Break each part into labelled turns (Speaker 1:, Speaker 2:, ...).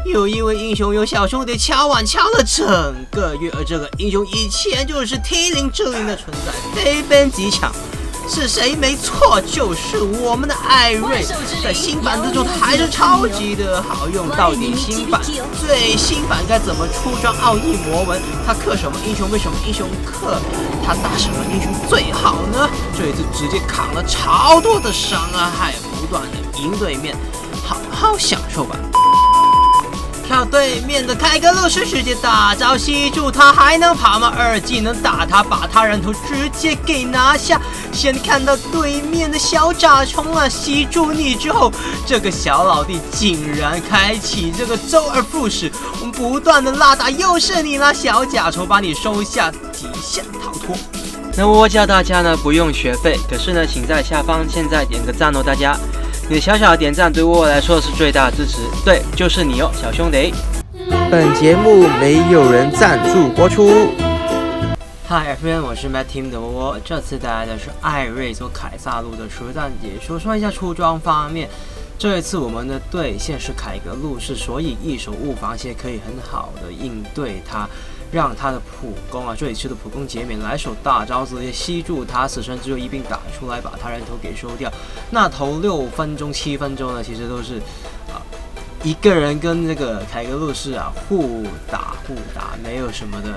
Speaker 1: 有一位英雄由小兄弟敲碗敲了整个月，而这个英雄以前就是 T0之灵的存在，飞奔极强。是谁？没错，就是我们的艾瑞。在新版之中，它还是超级的好用。到底新版最新版该怎么出装奥义魔纹？他克什么英雄？为什么英雄克？他打什么英雄最好呢？这一次直接扛了超多的伤啊，还不断的赢对面，好好享受吧。跳对面的凯格鲁斯直接大招吸住他，还能跑吗？二技能打他，把他人头直接给拿下。先看到对面的小甲虫啊，吸住你之后，这个小老弟竟然开启这个周而复始，我们不断的拉打，又是你啦，小甲虫把你收下，极限逃脱。那我叫大家呢不用学费，可是呢，请在下方现在点个赞哦，大家。你的小小的点赞对我来说是最大的支持，对，就是你哦，小兄弟。
Speaker 2: 本节目没有人赞助播出。
Speaker 1: Hi everyone， 我是 Mad Team 的窝窝，这次带来的是艾瑞做凯撒路的实战解说。说一下出装方面，这一次我们的对线是凯格路士，所以一手物防线可以很好的应对它。让他的普攻啊，这一次的普攻减免，来手大招直接吸住他，死神之后一并打出来，把他人头给收掉。那头6分钟、7分钟呢，其实都是一个人跟这个凯格路士啊互打，没有什么的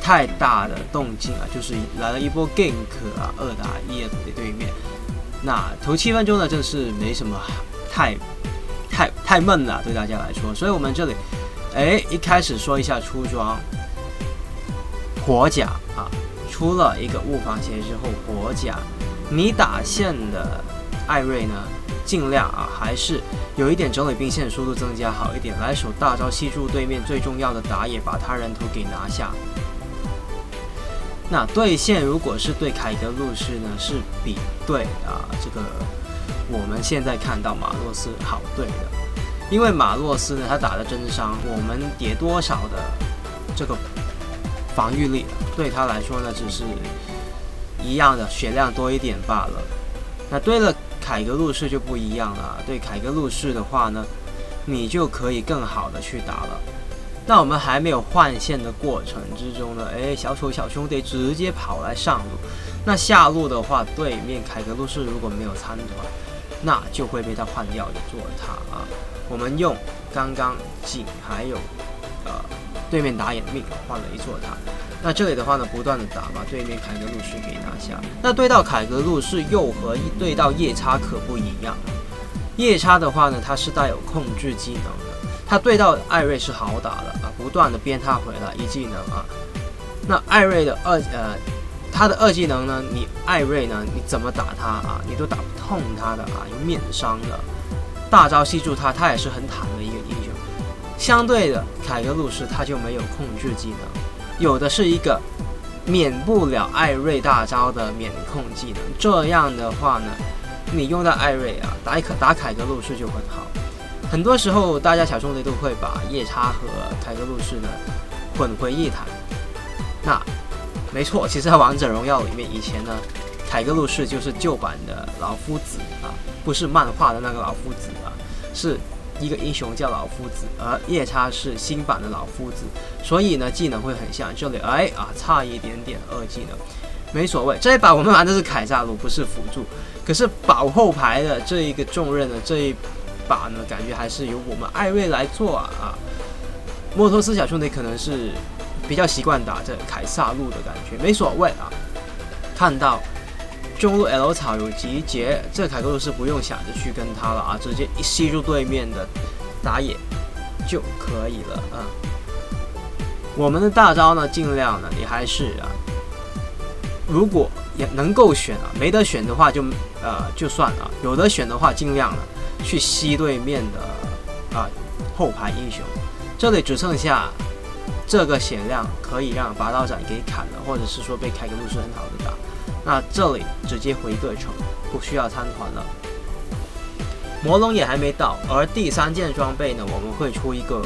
Speaker 1: 太大的动静啊，就是来了一波 gank 啊，2打1的对面。那头7分钟呢，真的是没什么太闷了，对大家来说，所以我们这里。一开始说一下出装，火甲啊，出了一个物防鞋之后，火甲，你打线的艾瑞呢，尽量啊还是有一点整理兵线速度增加好一点，来手大招吸住对面，最重要的打野把他人头给拿下。那对线如果是对凯格路士呢，是比对这个我们现在看到马洛斯好对的。因为马洛斯呢，他打的真伤，我们叠多少的这个防御力，对他来说呢，只是一样的血量多一点罢了。那对了，凯格路士就不一样了。对凯格路士的话呢，你就可以更好的去打了。那我们还没有换线的过程之中呢，小丑小兄弟直接跑来上路。那下路的话，对面凯格路士如果没有参团，那就会被他换掉的做他啊。我们用刚刚景还有对面打野的命换了一座塔。那这里的话呢，不断的打把对面凯格路士给拿下。那对到凯格路士又和对到夜叉可不一样。夜叉的话呢，它是带有控制技能的，它对到艾瑞是好打的啊，不断的鞭他回来一技能啊。那艾瑞的他的2技能呢，你艾瑞呢，你怎么打他啊？你都打不痛他的啊，有免伤的。大招吸住他，他也是很坦的一个英雄。相对的，凯格路士他就没有控制技能，有的是一个免不了艾瑞大招的免控技能。这样的话呢，你用到艾瑞啊，打凯格路士就很好。很多时候，大家小兄弟都会把夜叉和凯格路士呢混为一谈。那没错，其实在王者荣耀里面，以前呢，凯格路士就是旧版的老夫子啊。不是漫画的那个老夫子啊，是一个英雄叫老夫子，而夜叉是新版的老夫子，所以呢技能会很像。这里差一点点2技能，没所谓。这一把我们玩的是凯撒鲁，不是辅助，可是保后排的这一个重任的这一把呢，感觉还是由我们艾瑞来做啊。摩托斯小兄弟可能是比较习惯打这凯撒路的感觉，没所谓啊。看到中路 L 草有集结，这凯格路士不用想着去跟他了啊，直接一吸入对面的打野就可以了啊。我们的大招呢，尽量呢，你还是如果也能够选啊，没得选的话就算了，有得选的话尽量呢去吸对面的后排英雄。这里只剩下这个血量可以让拔刀斩给砍了，或者是说被凯格路士很好的打。那这里直接回个城，不需要参团了。魔龙也还没到，而第3件装备呢，我们会出一个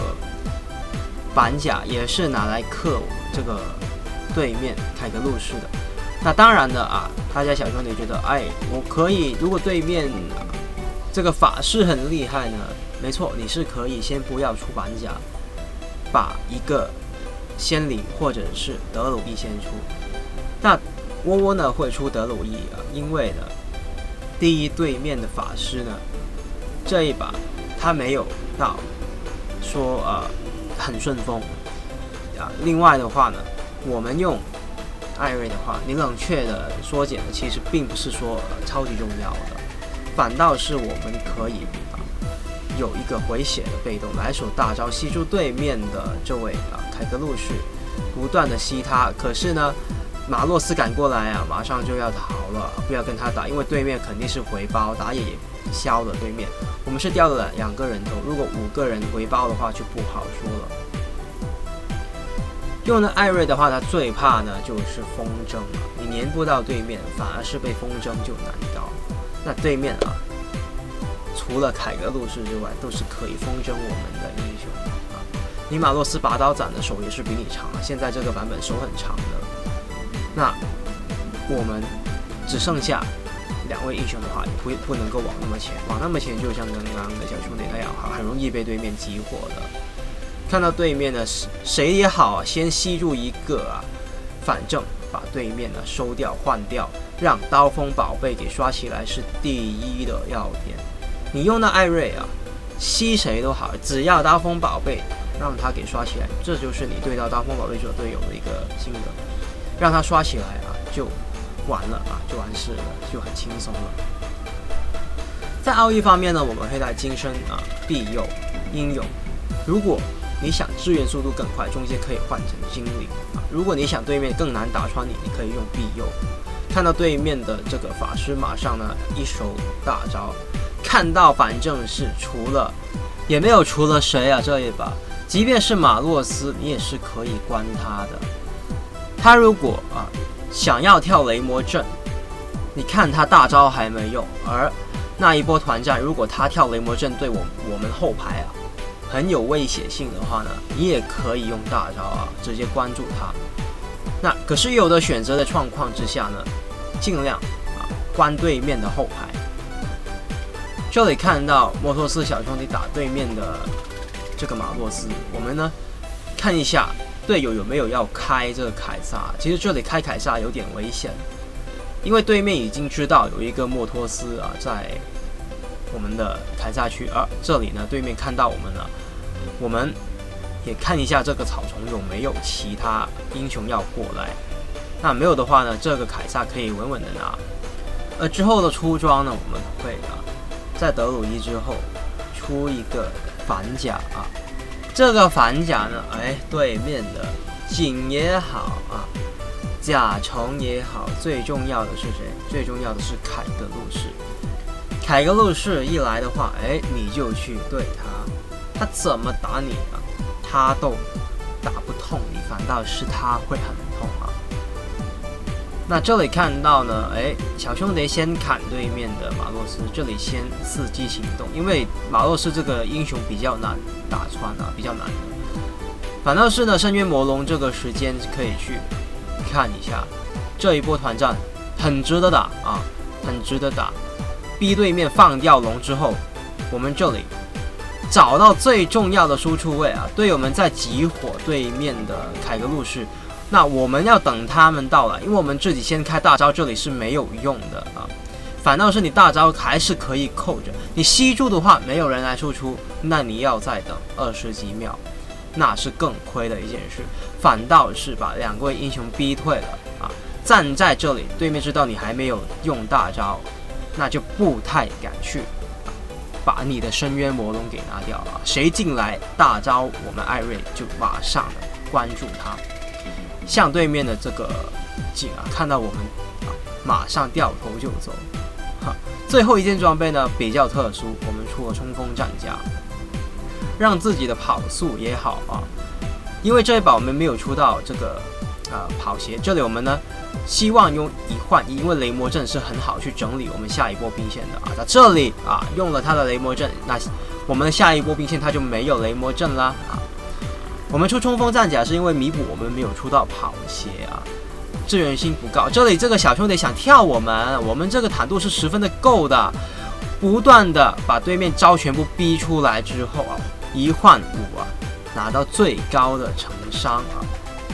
Speaker 1: 板甲，也是拿来克这个对面凯格路士的。那当然的大家小兄弟觉得，我可以，如果对面这个法师很厉害呢？没错，你是可以先不要出板甲，把一个仙灵或者是德鲁伊先出。那窝窝呢会出德鲁伊啊，因为呢，第一对面的法师呢，这一把他没有到说很顺风啊。另外的话呢，我们用艾瑞的话，你冷却的缩减呢，其实并不是说超级重要的，反倒是我们可以有一个回血的被动来手大招吸住对面的这位凯格路士，不断的吸他。可是呢，马洛斯赶过来啊，马上就要逃了，不要跟他打，因为对面肯定是回包，打野也消了对面。我们是掉了2个人头，如果5个人回包的话就不好说了。用了艾瑞的话，他最怕呢就是风筝啊，你黏不到对面，反而是被风筝就难搞。那对面啊，除了凯格路士之外，都是可以风筝我们的英雄啊。你马洛斯拔刀斩的手也是比你长啊，现在这个版本手很长的。那我们只剩下2位英雄的话，也不能够往那么前，往那么前就像刚刚的小兄弟那样，很容易被对面激活的。看到对面的谁也好啊，先吸住一个啊，反正把对面呢收掉换掉，让刀锋宝贝给刷起来是第一的要点。你用那艾瑞啊，吸谁都好，只要刀锋宝贝让他给刷起来，这就是你对到刀锋宝贝做队友的一个心得。让他刷起来啊，就完了啊，就完事了，就很轻松了。在奥义方面呢，我们会带金身啊、庇佑、英勇。如果你想支援速度更快，中间可以换成精灵啊。如果你想对面更难打穿你，你可以用庇佑。看到对面的这个法师，马上呢一手大招，看到反正是也没有除了谁啊这一把，即便是马洛斯，你也是可以关他的。他如果想要跳雷魔阵，你看他大招还没用，而那一波团战，如果他跳雷魔阵对我们后排很有威胁性的话呢，你也可以用大招直接关注他。那可是有的选择的状况之下呢，尽量关对面的后排。这里看到摩托斯小兄弟打对面的这个马洛斯，我们呢看一下队友有没有要开这个凯撒。其实这里开凯撒有点危险，因为对面已经知道有一个莫托斯在我们的凯撒区，而这里呢对面看到我们了，我们也看一下这个草丛有没有其他英雄要过来。那没有的话呢，这个凯撒可以稳稳的拿。而之后的出装呢，我们会在德鲁伊之后出一个反甲这个反甲呢，对面的景也好甲虫也好，最重要的是谁？最重要的是凯格路士。凯格路士一来的话，你就去对他怎么打你他都打不痛你，反倒是他会很痛那这里看到呢，小兄弟先砍对面的马洛斯，这里先伺机行动，因为马洛斯这个英雄比较难打穿比较难的。反倒是呢，深渊魔龙这个时间可以去看一下，这一波团战很值得打很值得打。逼对面放掉龙之后，我们这里找到最重要的输出位队友们在集火对面的凯格路士。那我们要等他们到来，因为我们自己先开大招，这里是没有用的反倒是你大招还是可以扣着，你吸住的话，没有人来输出，那你要再等20几秒，那是更亏的一件事。反倒是把2位英雄逼退了站在这里，对面知道你还没有用大招，那就不太敢去把你的深渊魔龙给拿掉谁进来大招，我们艾瑞就马上关注他。像对面的这个景看到我们马上掉头就走最后一件装备呢比较特殊，我们出了冲锋战甲，让自己的跑速也好因为这一把我们没有出到这个跑鞋，这里我们呢希望用1换1，因为雷魔阵是很好去整理我们下一波兵线的在这里用了他的雷魔阵，那我们的下一波兵线他就没有雷魔阵啦我们出冲锋战甲是因为弥补我们没有出到跑鞋支援性不够。这里这个小兄弟想跳我们这个坦度是十分的够的，不断的把对面招全部逼出来之后啊，1换5啊，拿到最高的成伤啊。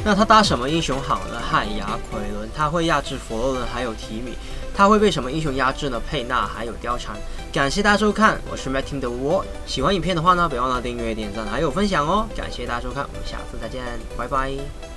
Speaker 1: 那他搭什么英雄好呢？汉雅奎伦，他会压制佛罗伦还有提米，他会被什么英雄压制呢？佩纳还有貂蝉。感谢大家收看，我是 Martin the War。喜欢影片的话呢，别忘了订阅、点赞还有分享哦。感谢大家收看，我们下次再见，拜拜。